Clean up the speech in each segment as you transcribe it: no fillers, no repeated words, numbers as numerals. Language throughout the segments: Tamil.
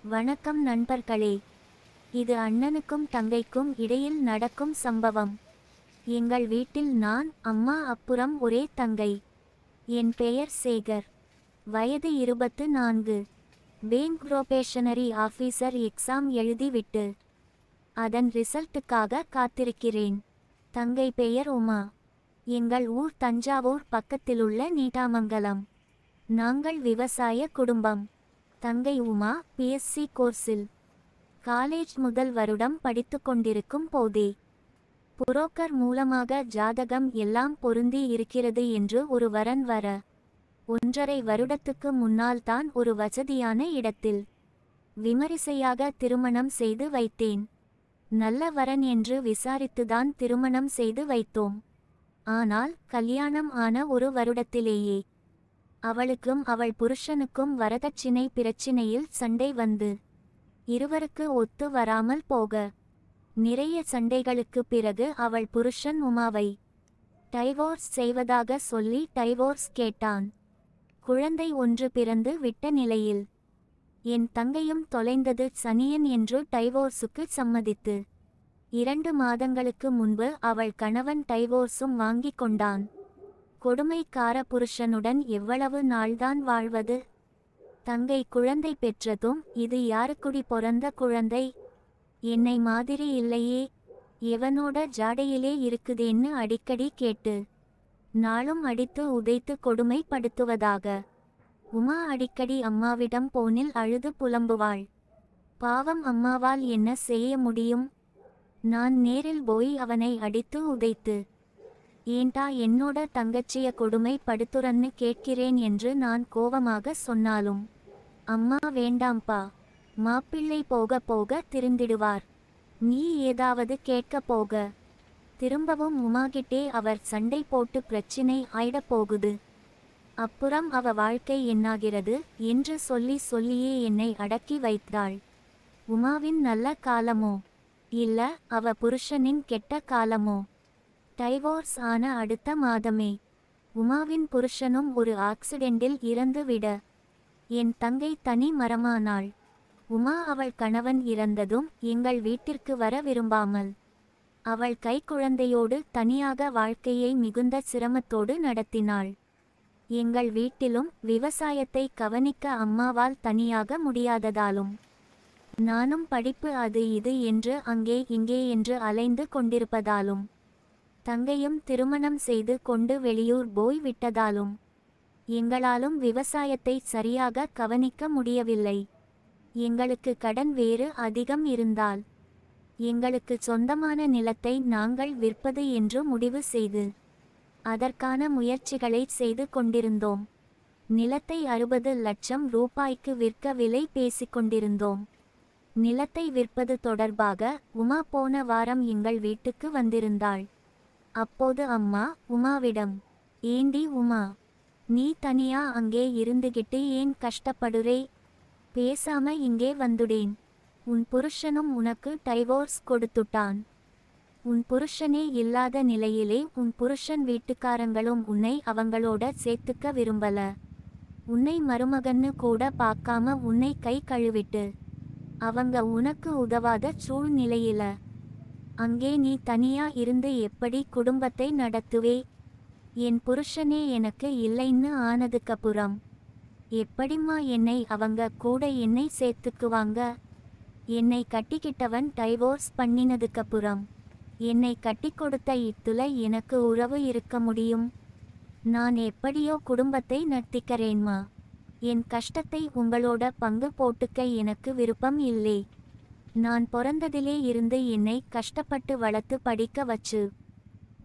வணக்கம் நண்பர்களே. இது அண்ணனுக்கும் தங்கைக்கும் இடையில் நடக்கும் சம்பவம். எங்கள் வீட்டில் நான், அம்மா, அப்புறம் ஒரே தங்கை. என் பெயர் சேகர். வயது 24. பேங்க் ப்ரொபேஷனரி ஆஃபீஸர் எக்ஸாம் எழுதிவிட்டு அதன் ரிசல்ட்டுக்காக காத்திருக்கிறேன். தங்கை பெயர் உமா. எங்கள் ஊர் தஞ்சாவூர் பக்கத்திலுள்ள நீடாமங்கலம். நாங்கள் விவசாய குடும்பம். தங்கை உமா பிஎஸ்சி கோர்ஸில் காலேஜ் முதல் வருடம் படித்து கொண்டிருக்கும் போதே புரோக்கர் மூலமாக ஜாதகம் எல்லாம் பொருந்தி இருக்கிறது என்று ஒரு வரன் வர 1.5 வருடத்துக்கு முன்னால் தான் ஒரு வசதியான இடத்தில் விமரிசையாக திருமணம் செய்து வைத்தேன். நல்ல வரன் என்று விசாரித்துதான் திருமணம் செய்து வைத்தோம். ஆனால் கல்யாணம் ஆன ஒரு வருடத்திலேயே அவளுக்கும் அவள் புருஷனுக்கும் வரதட்சிணை பிரச்சினையில் சண்டை வந்து இருவருக்கு ஒத்து வராமல் போக நிறைய சண்டைகளுக்கு பிறகு அவள் புருஷன் உமாவை டைவோர்ஸ் செய்வதாக சொல்லி டைவோர்ஸ் கேட்டான். குழந்தை ஒன்று பிறந்து விட்ட நிலையில் என் தங்கையும் தொலைந்தது சனியன் என்று டைவோர்ஸுக்கு சம்மதித்து 2 மாதங்களுக்கு முன்பு அவள் கணவன் டைவோர்ஸும் வாங்கிக் கொண்டான். கொடுமைக்கார புருஷனுடன் எவ்வளவு நாள்தான் வாழ்வது? தங்கை குழந்தை பெற்றதும், இது யாருக்குடி பொறந்த குழந்தை? என்னை மாதிரி இல்லையே, எவனோட ஜாடையிலே இருக்குதேன்னு அடிக்கடி கேட்டு நாளும் அடித்து உதைத்து கொடுமைப்படுத்துவதாக உமா அடிக்கடி அம்மாவிடம் போனில் அழுது புலம்புவாள். பாவம், அம்மாவால் என்ன செய்ய முடியும்? நான் நேரில் போய் அவனை அடித்து உதைத்து ஏன்டா என்னோட தங்கச்சிய கொடுமை படுத்துறன்னு கேட்கிறேன் என்று நான் கோவமாக சொன்னாலும், அம்மா வேண்டாம்பா, மாப்பிள்ளை போக போக திருந்திடுவார், நீ ஏதாவது கேட்க போக திரும்பவும் உமாகிட்டே அவர் சண்டை போட்டு பிரச்சினை ஆயிடப் போகுது, அப்புறம் அவ வாழ்க்கை என்னாகிறது என்று சொல்லி சொல்லியே என்னை அடக்கி வைத்தாள். உமாவின் நல்ல காலமோ இல்ல அவ புருஷனின் கெட்ட காலமோ? டைவோர்ஸ் ஆன அடுத்த மாதமே உமாவின் புருஷனும் ஒரு ஆக்சிடெண்டில் இறந்து விட என் தங்கை தனி மரமானாள். உமா அவள் கணவன் இறந்ததும் எங்கள் வீட்டிற்கு வர விரும்பாமல் அவள் கைக்குழந்தையோடு தனியாக வாழ்க்கையை மிகுந்த சிரமத்தோடு நடத்தினாள். எங்கள் வீட்டிலும் விவசாயத்தை கவனிக்க அம்மாவால் தனியாக முடியாததாலும் நானும் படிப்பு அது இது என்று அங்கே இங்கே என்று அலைந்து கொண்டிருப்பதாலும் தங்கையும் திருமணம் செய்து கொண்டு வெளியூர் போய் விட்டதாலும் எங்களாலும் விவசாயத்தை சரியாக கவனிக்க முடியவில்லை. எங்களுக்கு கடன் வேறு அதிகம் இருந்தால் எங்களுக்கு சொந்தமான நிலத்தை நாங்கள் விற்பது என்று முடிவு செய்து அதற்கான முயற்சிகளை செய்து கொண்டிருந்தோம். நிலத்தை 60 லட்சம் ரூபாய்க்கு விற்க விலை பேசிக்கொண்டிருந்தோம். நிலத்தை விற்பது தொடர்பாக உமா போன வாரம் எங்கள் வீட்டுக்கு வந்திருந்தாள். அப்போது அம்மா உமாவிடம், ஏண்டி உமா, நீ தனியா அங்கே இருந்துகிட்டு ஏன் கஷ்டப்படுறே? பேசாம இங்கே வந்துடேன். உன் புருஷனும் உனக்கு டைவோர்ஸ் கொடுத்துட்டான். உன் புருஷனே இல்லாத நிலையிலே உன் புருஷன் வீட்டுக்காரங்களும் உன்னை அவங்களோட சேர்த்துக்க விரும்பல. உன்னை மருமகன்னு கூட பார்க்காம உன்னை கை கழுவிட்டு அவங்க உனக்கு உதவாத சூழ்நிலையில அங்கே நீ தனியா இருந்து எப்படி குடும்பத்தை நடத்துவே? என் புருஷனே எனக்கு இல்லைன்னு ஆனதுக்கப்புறம் எப்படிம்மா என்னை அவங்க கூட என்னை சேர்த்துக்குவாங்க? என்னை கட்டிக்கிட்டவன் டைவோர்ஸ் பண்ணினதுக்கப்புறம் என்னை கட்டி கொடுத்த இத்துல எனக்கு உறவு இருக்க முடியும்? நான் எப்படியோ குடும்பத்தை நடத்திக்கிறேன்மா. என் கஷ்டத்தை உங்களோட பங்கு போட்டுக்க எனக்கு விருப்பம் இல்லை. நான் பிறந்ததிலே இருந்து என்னை கஷ்டப்பட்டு வளர்த்து படிக்க வச்சு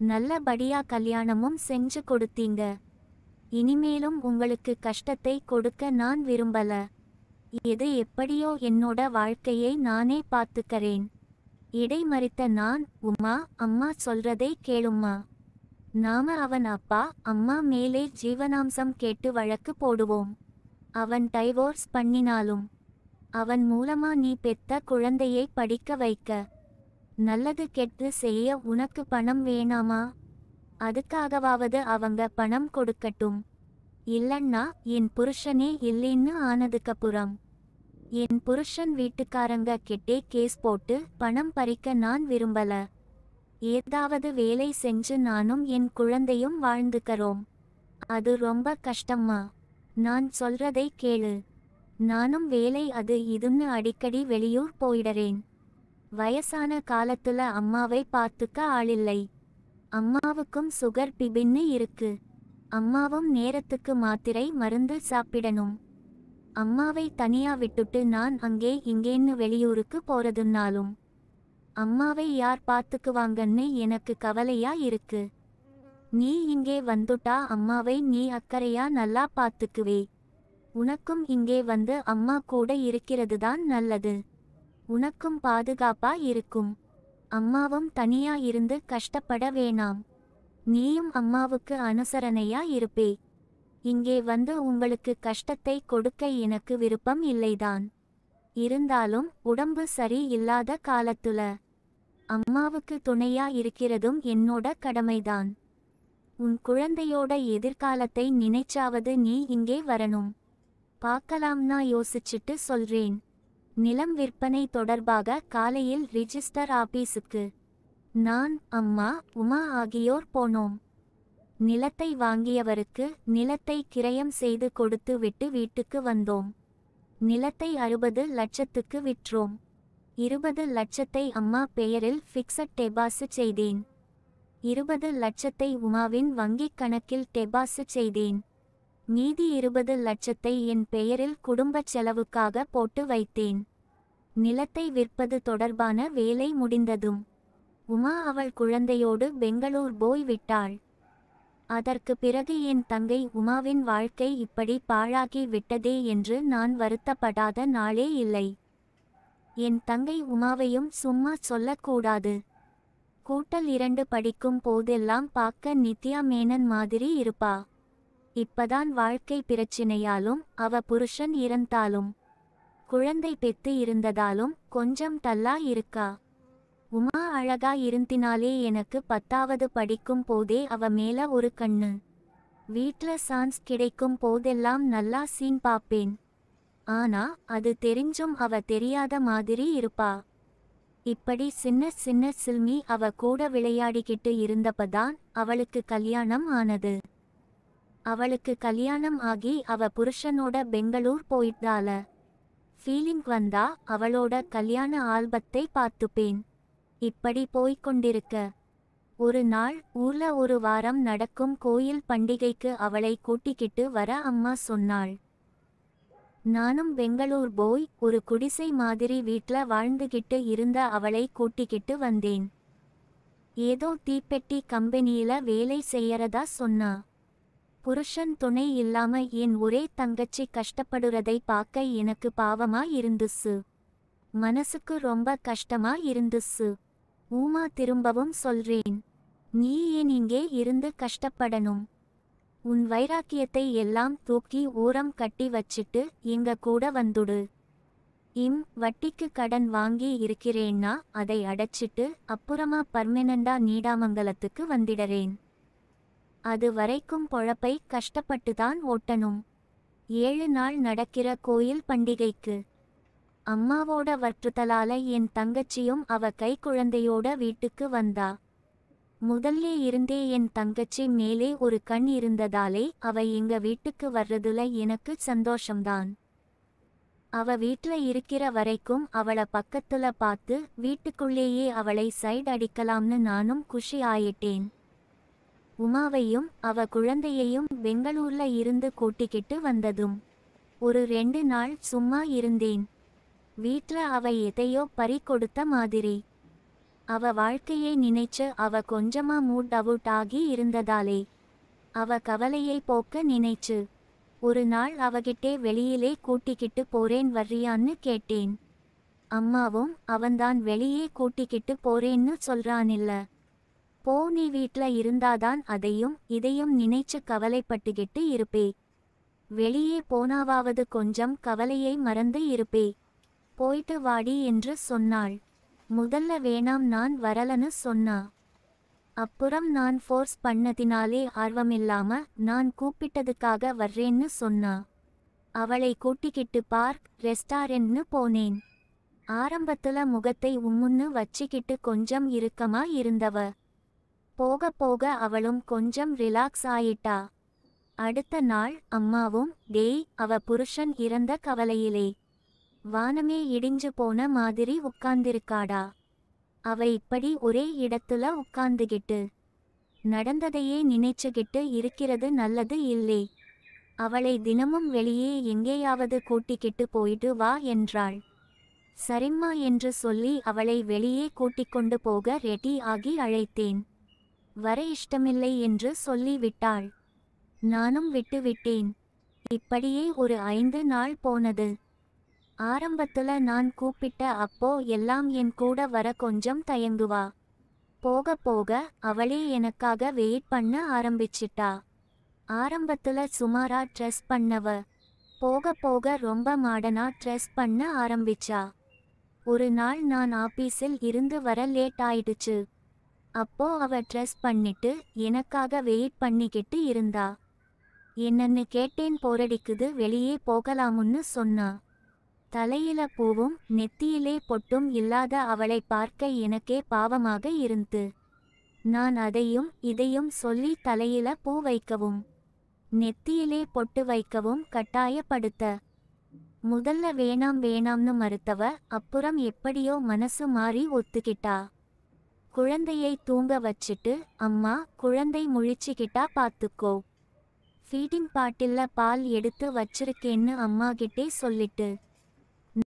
நல்லபடியா கல்யாணமும் செஞ்சு கொடுத்தீங்க. இனிமேலும் உங்களுக்கு கஷ்டத்தை கொடுக்க நான் விரும்பல. எது எப்படியோ என்னோட வாழ்க்கையை நானே பார்த்துக்கறேன். இடைமறித்த நான், உமா, அம்மா சொல்றதை கேளும்மா. நாம அவன் அப்பா அம்மா மேலே ஜீவனாம்சம் கேட்டு வழக்கு போடுவோம். அவன் டைவோர்ஸ் பண்ணினாலும் அவன் மூலமா நீ பெத்த குழந்தையை படிக்க வைக்க நல்லது கெட்டு செய்ய உனக்கு பணம் வேணாமா? அதுக்காகவாவது அவங்க பணம் கொடுக்கட்டும். இல்லன்னா என் புருஷனே இல்லைன்னு ஆனதுக்கப்புறம் என் புருஷன் வீட்டுக்காரங்க கிட்டே கேஸ் போட்டு பணம் பறிக்க நான் விரும்பல. ஏதாவது வேலை செஞ்சு நானும் என் குழந்தையும் வாழ்ந்துக்கறோம். அது ரொம்ப கஷ்டம்மா. நான் சொல்றதை கேளு. நானும் வேலை அது இதுன்னு அடிக்கடி வெளியூர் போயிடறேன். வயசான காலத்துல அம்மாவை பார்த்துக்க ஆளில்லை. அம்மாவுக்கும் சுகர் பிபின்னு இருக்கு. அம்மாவும் நேரத்துக்கு மாத்திரை மருந்து சாப்பிடணும். அம்மாவை தனியா விட்டுட்டு நான் அங்கே இங்கேன்னு வெளியூருக்கு போறதுன்னாலும் அம்மாவை யார் பார்த்துக்குவாங்கன்னு எனக்கு கவலையா இருக்கு. நீ இங்கே வந்துட்டா அம்மாவை நீ அக்கறையா நல்லா பார்த்துக்குவே. உனக்கும் இங்கே வந்து அம்மா கூட இருக்கிறதுதான் நல்லது. உனக்கும் பாதுகாப்பா இருக்கும். அம்மாவும் தனியா இருந்து கஷ்டப்பட வேணாம். நீயும் அம்மாவுக்கு அனுசரணையா இருப்பே. இங்கே வந்து உங்களுக்கு கஷ்டத்தை கொடுக்க எனக்கு விருப்பம் இல்லைதான். இருந்தாலும் உடம்பு சரி இல்லாத காலத்துல அம்மாவுக்கு துணையா இருக்கிறதும் என்னோட கடமைதான். உன் குழந்தையோட எதிர்காலத்தை நினைச்சாவது நீ இங்கே வரணும். பார்க்கலாம்னா யோசிச்சுட்டு சொல்றேன். நிலம் விற்பனை தொடர்பாக காலையில் ரிஜிஸ்டர் ஆபீஸுக்கு நான் அம்மா உமா ஆகியோர் போனோம். நிலத்தை வாங்கியவருக்கு நிலத்தை கிரயம் செய்து கொடுத்து விட்டு வீட்டுக்கு வந்தோம். நிலத்தை 60 லட்சத்துக்கு விற்றோம். 20 லட்சத்தை அம்மா பெயரில் ஃபிக்ஸட் டெபாசிட் செய்தேன். 20 லட்சத்தை உமாவின் வங்கிக் கணக்கில் டெபாசிட் செய்தேன். மீதி 20 லட்சத்தை என் பெயரில் குடும்பச் செலவுக்காக போட்டு வைத்தேன். நிலத்தை விற்பது தொடர்பான வேலை முடிந்ததும் உமா அவள் குழந்தையோடு பெங்களூர் போய் விட்டாள். அதற்கு பிறகு என் தங்கை உமாவின் வாழ்க்கை இப்படி பாழாகி விட்டதே என்று நான் வருத்தப்படாத நாளே இல்லை. என் தங்கை உமாவையும் சும்மா சொல்லக்கூடாது. கூட்டல் 2 படிக்கும் போதெல்லாம் பார்க்க நித்யா மேனன் மாதிரி இருப்பா. இப்பதான் வாழ்க்கை பிரச்சினையாலும் அவ புருஷன் இறந்தாலும் குழந்தை பெத்து இருந்ததாலும் கொஞ்சம் டல்லா இருக்கா. உமா அழகா இருந்தினாலே எனக்கு 10வது படிக்கும் போதே அவ மேல ஒரு கண்ணு. வீட்ல சான்ஸ் கிடைக்கும் போதெல்லாம் நல்லா சீன் பாப்பேன். ஆனா அது தெரிஞ்சும் அவ தெரியாத மாதிரி இருப்பா. இப்படி சின்ன சின்ன சில்மி அவ கூட விளையாடிக்கிட்டு இருந்தப்பதான் அவளுக்கு கல்யாணம் ஆனது. அவளுக்கு கல்யாணம் ஆகி அவ புருஷனோட பெங்களூர் போயிட்டால. ஃபீலிங் வந்தா அவளோட கல்யாண ஆல்பத்தை பார்த்துப்பேன். இப்படி போய்கொண்டிருக்க ஒரு நாள் ஊர்ல ஒரு வாரம் நடக்கும் கோயில் பண்டிகைக்கு அவளை கூட்டிக்கிட்டு வர அம்மா சொன்னாள். நானும் பெங்களூர் போய் ஒரு குடிசை மாதிரி வீட்ல வாழ்ந்துகிட்டு இருந்த அவளை கூட்டிக்கிட்டு வந்தேன். ஏதோ தீப்பெட்டி கம்பெனியில வேலை செய்யறதா சொன்னா. புருஷன் துணை இல்லாம என் ஒரே தங்கச்சி கஷ்டப்படுறதை பார்க்க எனக்கு பாவமா இருந்துச்சு. மனசுக்கு ரொம்ப கஷ்டமா இருந்துச்சு. ஊமா திரும்பவும் சொல்றேன். நீ ஏன் இங்கே இருந்து கஷ்டப்படணும்? உன் வைராக்கியத்தை எல்லாம் தூக்கி ஓரம் கட்டி வச்சிட்டு எங்க கூட வந்துடு. வட்டிக்கு கடன் வாங்கி இருக்கிறேன்னா அதை அடைச்சிட்டு அப்புறமா பர்மனண்டா நீடாமங்கலத்துக்கு வந்திடறேன். அது வரைக்கும் பொழப்பை கஷ்டப்பட்டுதான் ஓட்டணும். 7 நாள் நடக்கிற கோயில் பண்டிகைக்கு அம்மாவோட வற்புறுத்தலால என் தங்கச்சியும் அவ கை குழந்தையோட வீட்டுக்கு வந்தா. முதல்ல இருந்தே என் தங்கச்சி மேலே ஒரு கண் இருந்ததாலே அவ எங்க வீட்டுக்கு வர்றதுல எனக்கு சந்தோஷம்தான். அவ வீட்ல இருக்கிற வரைக்கும் அவளை பக்கத்துல பார்த்து வீட்டுக்குள்ளேயே அவளை சைடு அடிக்கலாம்னு நானும் குஷி ஆயிட்டேன். உமாவையும் அவ குழந்தையையும் பெங்களூர்ல இருந்து கூட்டிக்கிட்டு வந்ததும் ஒரு 2 நாள் சும்மா இருந்தேன். வீட்ல அவ எதையோ பறி கொடுத்த மாதிரி. அவ வாழ்க்கையை நினைச்சு அவ கொஞ்சமா மூட் அவுட் ஆகி இருந்ததாலே அவ கவலையை போக்க நினைச்சு ஒரு நாள் அவகிட்டே வெளியிலே கூட்டிக்கிட்டு போறேன் வர்றியான்னு கேட்டேன். அம்மாவும் அவன்தான் வெளியே கூட்டிக்கிட்டு போறேன்னு சொல்றானில்ல. போ, நீ வீட்ல இருந்தாதான் அதையும் இதையும் நினைச்சு கவலைப்பட்டுக்கிட்டு இருப்பே. வெளியே போனாவாவது கொஞ்சம் கவலையை மறந்து இருப்பே. போயிட்டு வாடி என்று சொன்னாள். முதல்ல வேணாம், நான் வரலன்னு சொன்னா. அப்புறம் நான் ஃபோர்ஸ் பண்ணதினாலே ஆர்வமில்லாம நான் கூப்பிட்டதுக்காக வர்றேன்னு சொன்னா. அவளை கூட்டிக்கிட்டு பார்க் ரெஸ்டாரண்ட்னு போனேன். ஆரம்பத்துல முகத்தை உம்முன்னு வச்சிக்கிட்டு கொஞ்சம் இறுக்கமா இருந்தவ. போக போக அவளும் கொஞ்சம் ரிலாக்ஸ் ஆயிட்டா. அடுத்த நாள் அம்மாவும் டேய் அவ புருஷன் இறந்த கவலையிலே வானமே இடிஞ்சு போன மாதிரி உட்கார்ந்திருக்காடா. அவ இப்படி ஒரே இடத்துல உட்கார்ந்துகிட்டு நடந்ததையே நினைச்சுகிட்டு இருக்கிறது நல்லது இல்லே. அவளை தினமும் வெளியே எங்கேயாவது கூட்டிக்கிட்டு போயிட்டு வா என்றாள். சரிம்மா என்று சொல்லி அவளை வெளியே கூட்டிக்கொண்டு போக ரெடி ஆகி அழைத்தேன். வர இஷ்டமில்லை என்று சொல்லிவிட்டாள். நானும் விட்டுவிட்டேன். இப்படியே ஒரு 5 நாள் போனது. ஆரம்பத்துல நான் கூப்பிட்ட அப்போ எல்லாம் என் கூட வர கொஞ்சம் தயங்குவா. போக போக அவளே எனக்காக வெயிட் பண்ண ஆரம்பிச்சிட்டா. ஆரம்பத்துல சுமாரா ட்ரெஸ் பண்ணவ போக போக ரொம்ப மாடர்னா ட்ரெஸ் பண்ண ஆரம்பிச்சா. ஒரு நாள் நான் ஆபீஸில் இருந்து வர லேட் ஆயிடுச்சு. அப்போ அவ ட்ரெஸ் பண்ணிட்டு எனக்காக வெயிட் பண்ணிக்கிட்டு இருந்தா. என்னன்னு கேட்டேன். போரடிக்குது வெளியே போகலாமுன்னு சொன்னா. தலையில பூவும் நெத்தியிலே பொட்டும் இல்லாத அவளை பார்க்க எனக்கே பாவமாக இருந்து. நான் அதையும் இதையும் சொல்லி தலையில பூ வைக்கவும் நெத்தியிலே பொட்டு வைக்கவும் கட்டாயப்படுத்த முதல்ல வேணாம் வேணாம்னு மறுத்தவ அப்புறம் எப்படியோ மனசு மாறி ஒத்துக்கிட்டா. குழந்தையை தூங்க வச்சிட்டு அம்மா குழந்தை முழிச்சுக்கிட்டா பாத்துக்கோ, ஃபீடிங் பாட்டில்ல பால் எடுத்து வச்சிருக்கேன்னு அம்மா கிட்டே சொல்லிட்டு